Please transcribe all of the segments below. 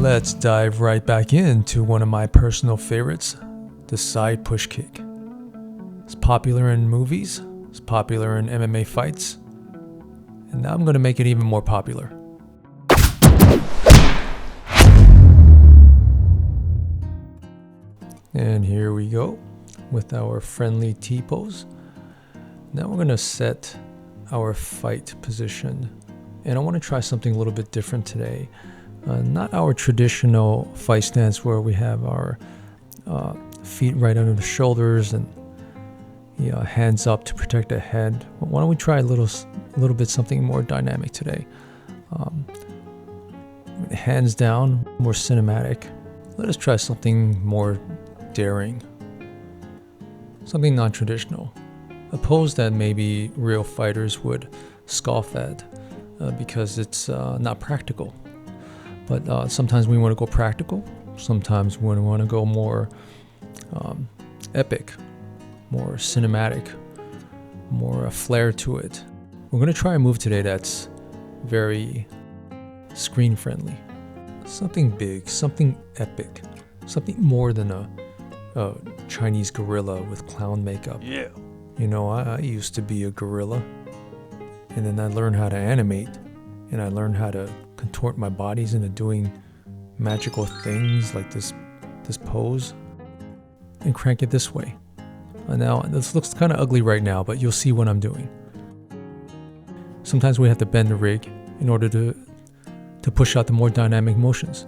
Let's dive right back into one of my personal favorites, the side push kick. It's popular in movies, it's popular in MMA fights, and now I'm going to make it even more popular. And here we go with our friendly T-pose. Now we're going to set our fight position, and I want to try something a little bit different today. Not our traditional fight stance where we have our feet right under the shoulders and hands up to protect the head. Why don't we try a little bit something more dynamic today? Hands down, more cinematic. Let us try something more daring, something non-traditional, a pose that maybe real fighters would scoff at because it's not practical. But sometimes we want to go practical. Sometimes we want to go more epic, more cinematic, more flair to it. We're going to try a move today that's very screen friendly. Something big, something epic, something more than a Chinese gorilla with clown makeup. Yeah. You know, I used to be a gorilla, and then I learned how to animate, and I learned how to contort my bodies into doing magical things like this pose and crank it this way. And now this looks kind of ugly right now, but you'll see what I'm doing. Sometimes we have to bend the rig in order to push out the more dynamic motions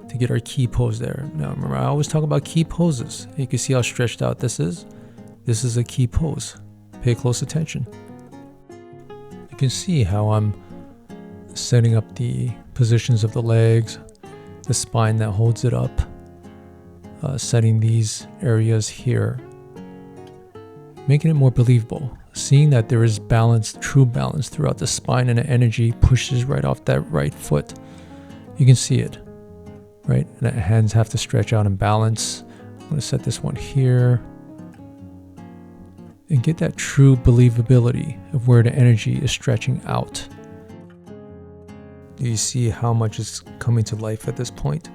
to get our key pose there. Now remember, I always talk about key poses. You can see how stretched out this is. This is a key pose. Pay close attention. You can see how I'm setting up the positions of the legs, the spine that holds it up, setting these areas here, making it more believable, seeing that there is balance, true balance throughout the spine, and the energy pushes right off that right foot. You can see it, right? And the hands have to stretch out and balance. I'm going to set this one here and get that true believability of where the energy is stretching out. Do you see how much is coming to life at this point?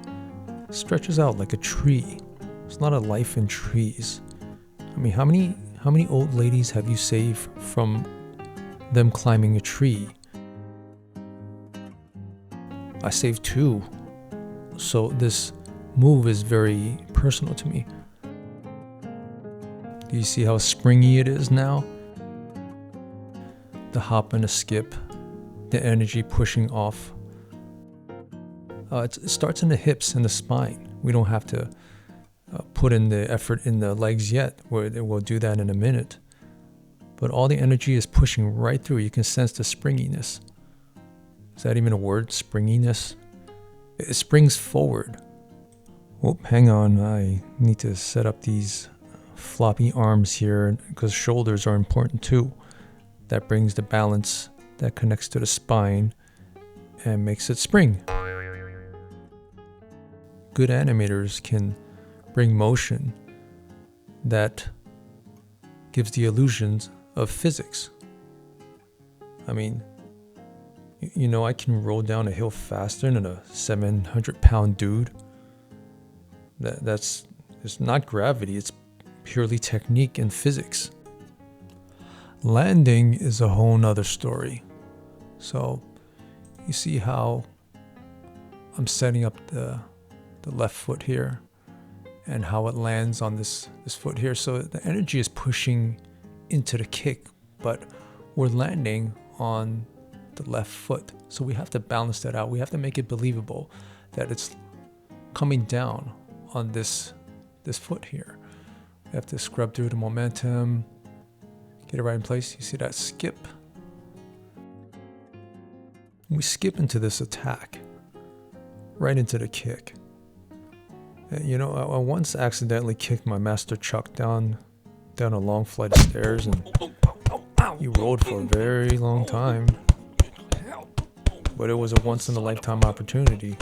It stretches out like a tree. There's not a life in trees. I mean, how many old ladies have you saved from them climbing a tree? I saved 2. So this move is very personal to me. Do you see how springy it is now? The hop and the skip, the energy pushing off. It starts in the hips and the spine. We don't have to put in the effort in the legs yet. We'll do that in a minute. But all the energy is pushing right through. You can sense the springiness. Is that even a word? Springiness? It springs forward. Oh, hang on. I need to set up these floppy arms here because shoulders are important too. That brings the balance that connects to the spine and makes it spring. Good animators can bring motion that gives the illusions of physics. I mean, you know, I can roll down a hill faster than a 700-pound dude. It's not gravity, it's purely technique and physics. Landing is a whole nother story. So you see how I'm setting up the left foot here and how it lands on this foot here. So the energy is pushing into the kick, but we're landing on the left foot. So we have to balance that out. We have to make it believable that it's coming down on this foot here. We have to scrub through the momentum, get it right in place. You see that skip? We skip into this attack, right into the kick. You know, I once accidentally kicked my master Chuck down a long flight of stairs, and he rolled for a very long time. But it was a once-in-a-lifetime opportunity,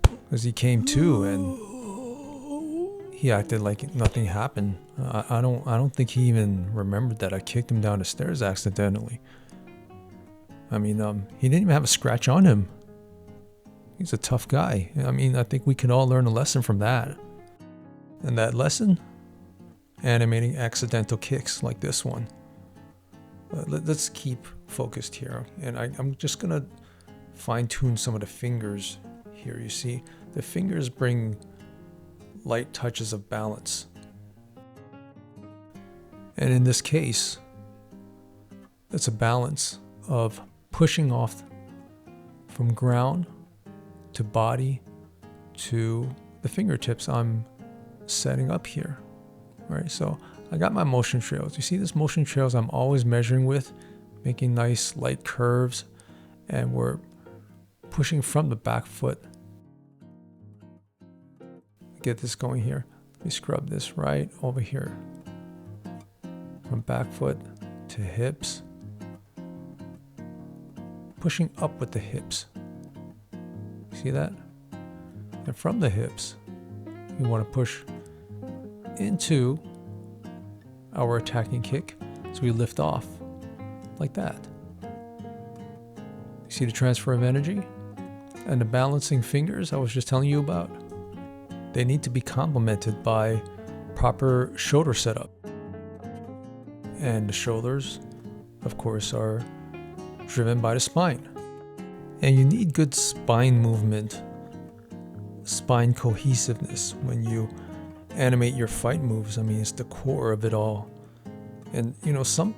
because he came to and he acted like nothing happened. I don't think he even remembered that I kicked him down the stairs accidentally. I mean, he didn't even have a scratch on him. He's a tough guy. I mean, I think we can all learn a lesson from that. And that lesson? Animating accidental kicks like this one. Let's keep focused here. And I'm just going to fine tune some of the fingers here. You see, the fingers bring light touches of balance. And in this case, it's a balance of pushing off from ground to body to the fingertips I'm setting up here. All right, so I got my motion trails. You see this motion trails I'm always measuring with, making nice light curves, and we're pushing from the back foot. Get this going here. Let me scrub this right over here. From back foot to hips. Pushing up with the hips. See that? And from the hips, we want to push into our attacking kick. So we lift off like that. You see the transfer of energy? And the balancing fingers I was just telling you about? They need to be complemented by proper shoulder setup. And the shoulders, of course, are driven by the spine. And you need good spine movement, spine cohesiveness when you animate your fight moves. I mean, it's the core of it all. And you know, some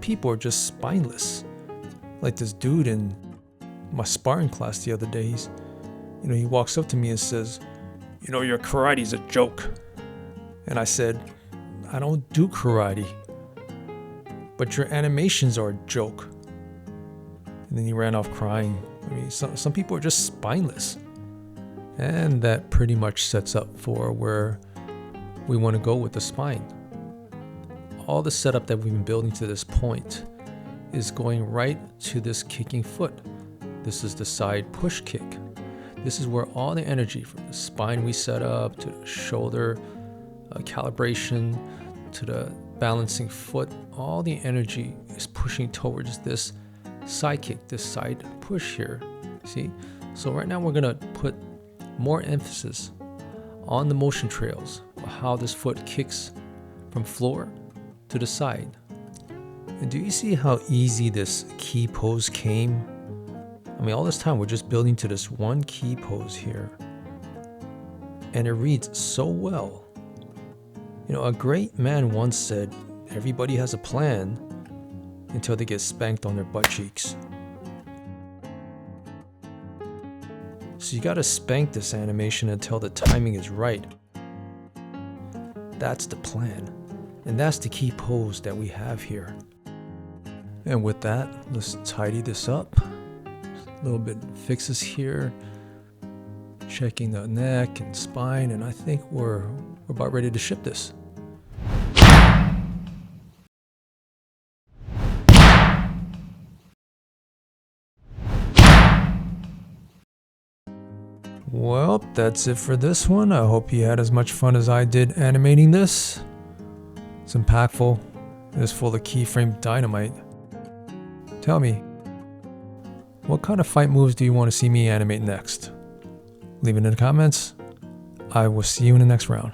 people are just spineless. Like this dude in my sparring class the other day, he walks up to me and says, your karate's a joke. And I said, I don't do karate, but your animations are a joke. And then he ran off crying. I mean, some people are just spineless. And that pretty much sets up for where we want to go with the spine. All the setup that we've been building to this point is going right to this kicking foot. This is the side push kick. This is where all the energy from the spine we set up to the shoulder calibration to the balancing foot, all the energy is pushing towards this side kick, this side push here. See? So right now we're going to put more emphasis on the motion trails, how this foot kicks from floor to the side. And do you see how easy this key pose came? I mean, all this time we're just building to this one key pose here. And it reads so well. A great man once said, everybody has a plan until they get spanked on their butt cheeks. So you gotta spank this animation until the timing is right. That's the plan. And that's the key pose that we have here. And with that, let's tidy this up. A little bit fixes here. Checking the neck and spine, and I think we're about ready to ship this. Well, that's it for this one. I hope you had as much fun as I did animating this. It's impactful. It is full of keyframe dynamite. Tell me, what kind of fight moves do you want to see me animate next? Leave it in the comments. I will see you in the next round.